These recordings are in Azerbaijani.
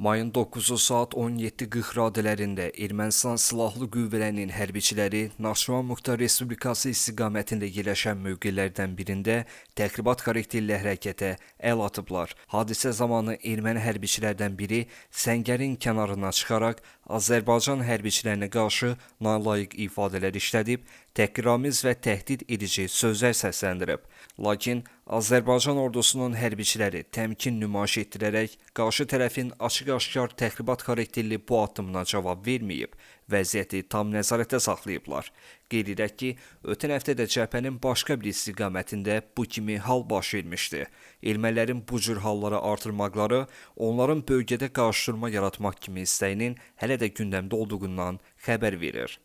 Mayın 9-u saat 17:40 radələrində Ermənistan Silahlı Qüvvələrinin hərbiçiləri Naxçıvan Muxtar Respublikası istiqamətində yerləşən mövqelərdən birində təxribat xarakterli hərəkətə əl atıblar. Hadisə zamanı erməni hərbiçilərdən biri səngərin kənarına çıxaraq Azərbaycan hərbiçilərinə qarşı nalayiq ifadələr işlədib, təhqiramiz və təhdid edici sözlər səsləndirib. Lakin Azərbaycan ordusunun hərbiçiləri təmkin nümayiş etdirərək qarşı tərəfin açıq-aşkar təxribat xarakterli bu addımına cavab verməyib, vəziyyəti tam nəzarətdə saxlayıblar. Qeyd edək ki, ötən həftə də cəbhənin başqa bir istiqamətində bu kimi hal baş vermişdi. Ermənilərin bu cür halları artırmaqları onların bölgədə qarşıdurma yaratmaq kimi istəyinin hələ də gündəmdə olduğundan xəbər verir.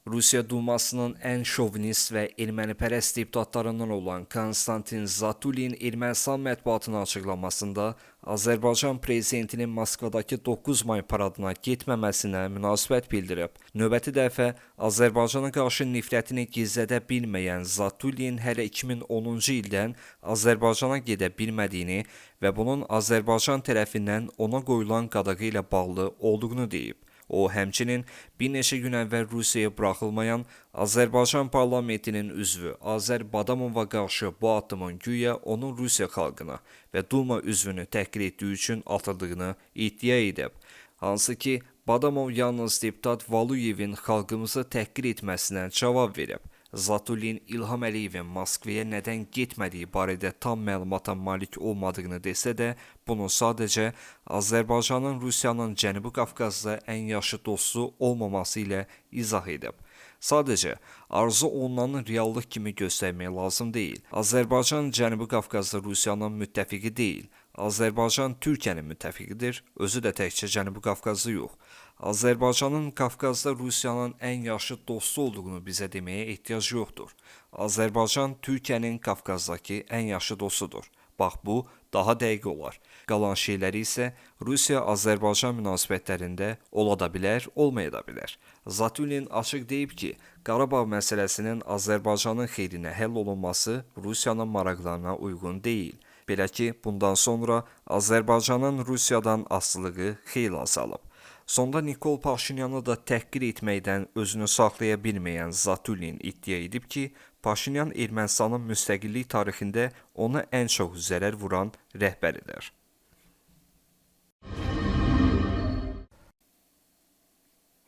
Rusiya Dumasının ən şovinist və ermənipərəst deputatlarından olan Konstantin Zatulin Ermənistan mətbuatının açıqlamasında Azərbaycan prezidentinin Moskvadakı 9 may paradına getməməsinə münasibət bildirib. Növbəti dəfə Azərbaycana qarşı nifrətini gizlədə bilməyən Zatulin hələ 2010-cu ildən Azərbaycana gedə bilmədiyini və bunun Azərbaycan tərəfindən ona qoyulan qadağı ilə bağlı olduğunu deyib. O, həmçinin bir neçə gün əvvəl Rusiyaya buraxılmayan Azərbaycan parlamentinin üzvü Azər Badamova qarşı bu addımın güya onun Rusiya xalqına və Duma üzvünü təhqir etdiyi üçün atıldığını iddia edib. Hansı ki, Badamov yalnız deputat Valuyevin xalqımızı təhqir etməsinə cavab verib. Zatulin İlham Əliyevin Moskvaya nədən getmədiyi barədə tam məlumata malik olmadığını desə də, bunu sadəcə Azərbaycanın Rusiyanın Cənubi Qafqazda ən yaxşı dostu olmaması ilə izah edib. Sadəcə, arzu olunanı reallıq kimi göstərmək lazım deyil. Azərbaycan Cənubi Qafqazda Rusiyanın müttəfiqi deyil. Azərbaycan Türkiyənin müttəfiqidir, özü də təkcə Cənubi Qafqazda yox. Azərbaycanın Qafqazda Rusiyanın ən yaxşı dostu olduğunu bizə deməyə ehtiyac yoxdur. Azərbaycan Türkiyənin Qafqazdakı ən yaxşı dostudur. Bax bu, daha dəqiq olar. Qalan şeyləri isə Rusiya-Azərbaycan münasibətlərində ola da bilər, olmaya da bilər. Zatulin açıq deyib ki, Qarabağ məsələsinin Azərbaycanın xeyrinə həll olunması Rusiyanın maraqlarına uyğun deyil. Belə ki, bundan sonra Azərbaycanın Rusiyadan asılılığı xeyli azalıb. Sonda Nikol Paşinyanı da təhqir etməkdən özünü saxlaya bilməyən Zatulin iddia edib ki, Paşinyan Ermənistanın müstəqillik tarixində ona ən çox zərər vuran rəhbəridir.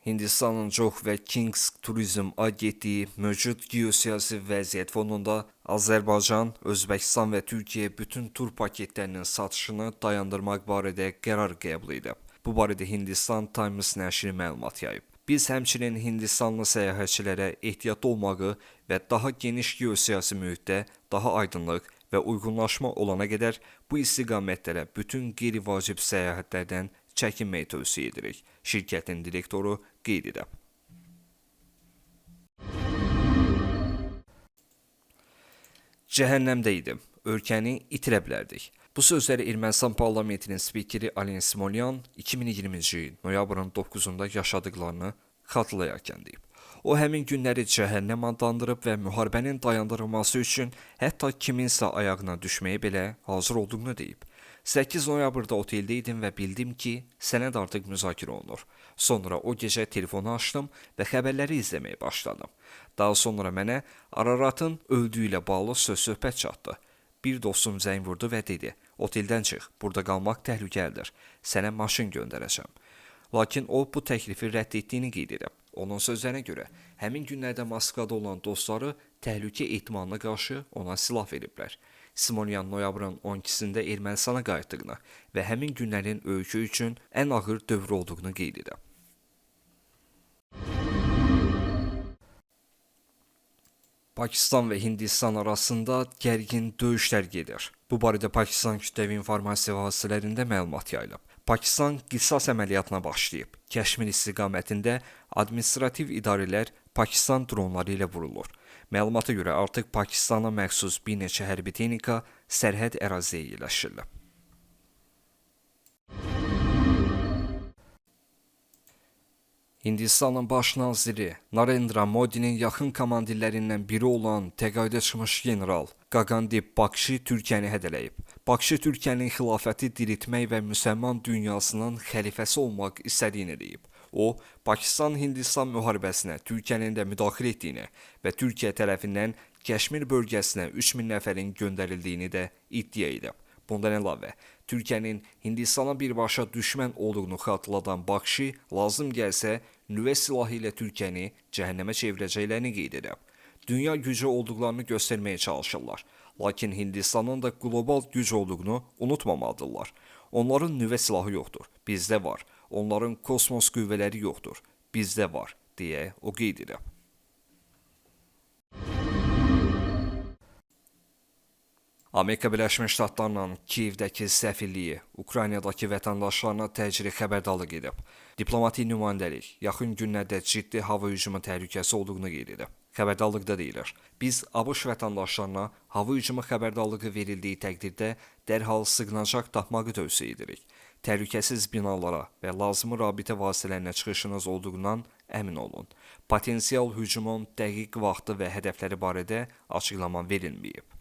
Hindistanın Cox və Kings Turizm agentliyi mövcud geosiyasi vəziyyət fonunda Azərbaycan, Özbəkistan və Türkiyə bütün tur paketlərinin satışını dayandırmaq barədə qərar qəbul edib. Bu barədə Hindistan Times nəşri məlumat yayıb. Biz həmçinin Hindistanlı səyahətçilərə ehtiyatlı olmağı və daha geniş geosiyasi mühitdə daha aydınlıq və uyğunlaşma olana qədər bu istiqamətlərə bütün qeyri-vacib səyahətlərdən çəkinməyi tövsiyə edirik, şirkətin direktoru qeyd edib. Cəhənnəmdə idim, ölkəni itirə bilərdik. Bu sözləri Ermənistan parlamentinin spikeri Alen Simolyan 2020-ci il noyabrın 9-da yaşadıqlarını xatırlayarkən deyib. O, həmin günləri cəhənnəm adlandırıb və müharibənin dayandırılması üçün hətta kiminsə ayağına düşməyə belə hazır olduğunu deyib. 8 noyabrda oteldə idim və bildim ki, sənəd artıq müzakirə olunur. Sonra o gecə telefonu açdım və xəbərləri izləməyə başladım. Daha sonra mənə Araratın öldüyü ilə bağlı söz-söhbət çatdı. Bir dostum zəng vurdu və dedi, oteldən çıx, burada qalmaq təhlükəlidir, sənə maşın göndərəcəm. Lakin o, bu təklifi rədd etdiyini qeyd edib. Onun sözlərinə görə, həmin günlərdə Moskvada olan dostları təhlükə ehtimalına qarşı ona silah veriblər. Simolyan noyabrın 12-sində Ermənistana qayıtdığını və həmin günlərin ölkə üçün ən ağır dövr olduğunu qeyd edib. Pakistan və Hindistan arasında gərgin döyüşlər gedir. Bu barədə Pakistan kütləvi informasiya vasitələrində məlumat yayılıb. Pakistan qisas əməliyyatına başlayıb. Kəşmir istiqamətində administrativ idarələr Pakistan dronları ilə vurulur. Məlumata görə artıq Pakistana məxsus bir neçə hərbi texnika sərhəd əraziyə yerləşdirilib. Hindistanın baş naziri Narendra Modi'nin yaxın komandirlərindən biri olan təqaüdə çıxmış general Gagandip Bakshi Türkiyəni hədələyib. Bakshi Türkiyənin xilafəti diriltmək və müsəlman dünyasının xəlifəsi olmaq istədiyini deyib. O, Pakistan-Hindistan müharibəsinə Türkiyənin də müdaxilə etdiyini və Türkiyə tərəfindən Kəşmir bölgəsinə 3000 nəfərin göndərildiyini də iddia edib. Bundan əlavə, Türkiyənin Hindistana birbaşa düşmən olduğunu xatırladan Bakshi, lazım gəlsə, nüvə silahı ilə Türkiyəni cəhənnəmə çevirəcəklərini qeyd edib. Dünya gücü olduqlarını göstərməyə çalışırlar. Lakin Hindistanın da qlobal güc olduğunu unutmamalıdırlar. Onların nüvə silahı yoxdur, bizdə var. Onların kosmos qüvvələri yoxdur, bizdə var, deyə o qeyd edib. Amerika Birləşmiş Ştatlarının Kiyevdəki səfirliyi Ukraynadakı vətəndaşlarına təcili xəbərdarlıq edib. Diplomatik nümayəndəlik yaxın günlərdə ciddi hava hücumu təhlükəsi olduğunu qeyd edib. Xəbərdarlıqda deyilir, biz ABŞ vətəndaşlarına hava hücumu xəbərdarlığı verildiyi təqdirdə dərhal sığınacaq tapmağı tövsiyə edirik. Təhlükəsiz binalara və lazımi rabitə vasitələrinə çıxışınız olduğundan əmin olun. Potensial hücumun dəqiq vaxtı və hədəfləri barədə açıqlama verilməyib.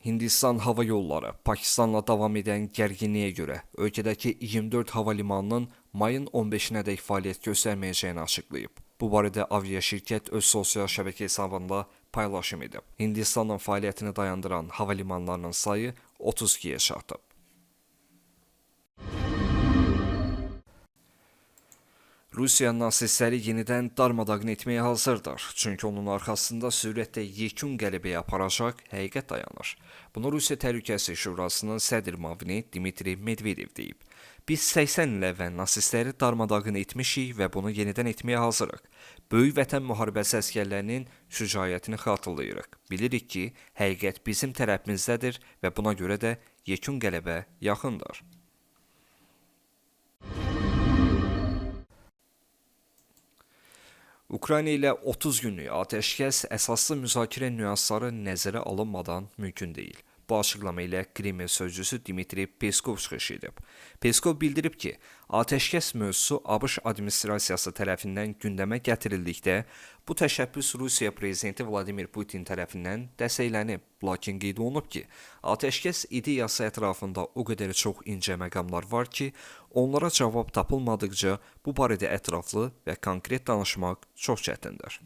Hindistan hava yolları Pakistanla davam edən gərginliyə görə ölkədəki 24 hava limanının mayın 15-nədək fəaliyyət göstərməyəcəyini açıqlayıb. Bu barədə aviaşirkət öz sosial şəbəkə hesabında paylaşım edib. Hindistanın fəaliyyətini dayandıran hava limanlarının sayı 32-yə çatıb. Rusiya nasistləri yenidən darmadağın etməyə hazırdır. Çünki onun arxasında sürətlə yekun qələbəyə aparacaq həqiqət dayanır. Bunu Rusiya Təhlükəsizlik Şurasının sədr müavini Dmitri Medvedev deyib. Biz 80 il əvvəl nasistləri darmadağın etmişik və bunu yenidən etməyə hazırıq. Böyük Vətən müharibəsi əsgərlərinin şücaətini xatırlayırıq. Bilirik ki, həqiqət bizim tərəfimizdədir və buna görə də yekun qələbə yaxındır. Ukrayna ilə 30 günlük atəşkəs əsaslı müzakirə nüansları nəzərə alınmadan mümkün deyil. Bu açıqlama ilə Kreml sözcüsü Dmitri Peskov çıxış edib. Peskov bildirib ki, atəşkəs mövzusu ABŞ administrasiyası tərəfindən gündəmə gətirildikdə, bu təşəbbüs Rusiya prezidenti Vladimir Putin tərəfindən dəstəklənib. Lakin qeyd olunub ki, atəşkəs ideyası ətrafında o qədər çox incə məqamlar var ki, onlara cavab tapılmadıqca bu barədə ətraflı və konkret danışmaq çox çətindir.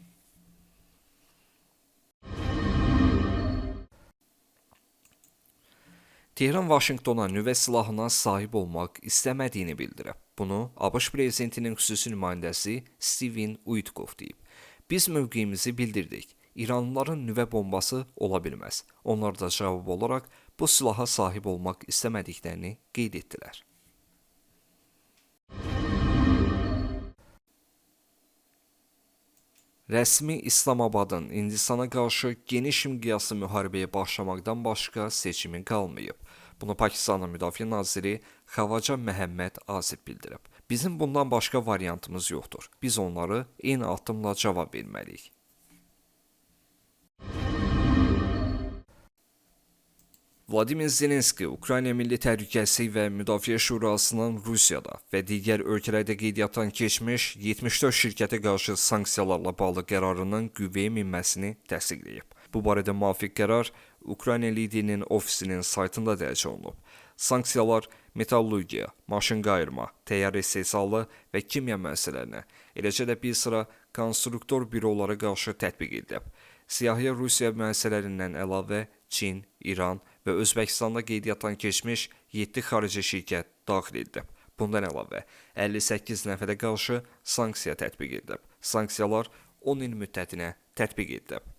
Tehran Vaşinqtona nüvə silahına sahib olmaq istəmədiyini bildirib. Bunu ABŞ prezidentinin xüsusi nümayəndəsi Steven Witkoff deyib. Biz mövqeyimizi bildirdik. İranlıların nüvə bombası ola bilməz. Onlar da cavab olaraq bu silaha sahib olmaq istəmədiklərini qeyd etdilər. Rəsmi İslamabadın Hindistana qarşı geniş miqyaslı müharibəyə başlamaqdan başqa seçimi qalmayıb. Bunu Pakistanın Müdafiə naziri Xavaca Məhəmməd Asif bildirib. Bizim bundan başqa variantımız yoxdur. Biz onları eyni addımla cavab verməliyik. Vladimir Zelenski, Ukrayna Milli Təhlükəsizlik və Müdafiə Şurasının Rusiyada və digər ölkələrdə qeydiyyatdan keçmiş 74 şirkətə qarşı sanksiyalarla bağlı qərarının qüvvəyə minməsini təsdiqləyib. Bu barədə müvafiq qərar Ukrayna liderinin ofisinin saytında dərc olunub. Sanksiyalar metallurgiya, maşın qayırma, təyyarə istehsalı və kimya müəssisələrinə, eləcə də bir sıra konstruktor bürolara qarşı tətbiq edilib. Siyahıya Rusiya müəssisələrindən əlavə Çin, İran və Özbəkistanda qeydiyyatdan keçmiş 7 xarici şirkət daxil edilib. Bundan əlavə 58 nəfərə qarşı sanksiya tətbiq edilib. Sanksiyalar 10 il müddətinə tətbiq edilib.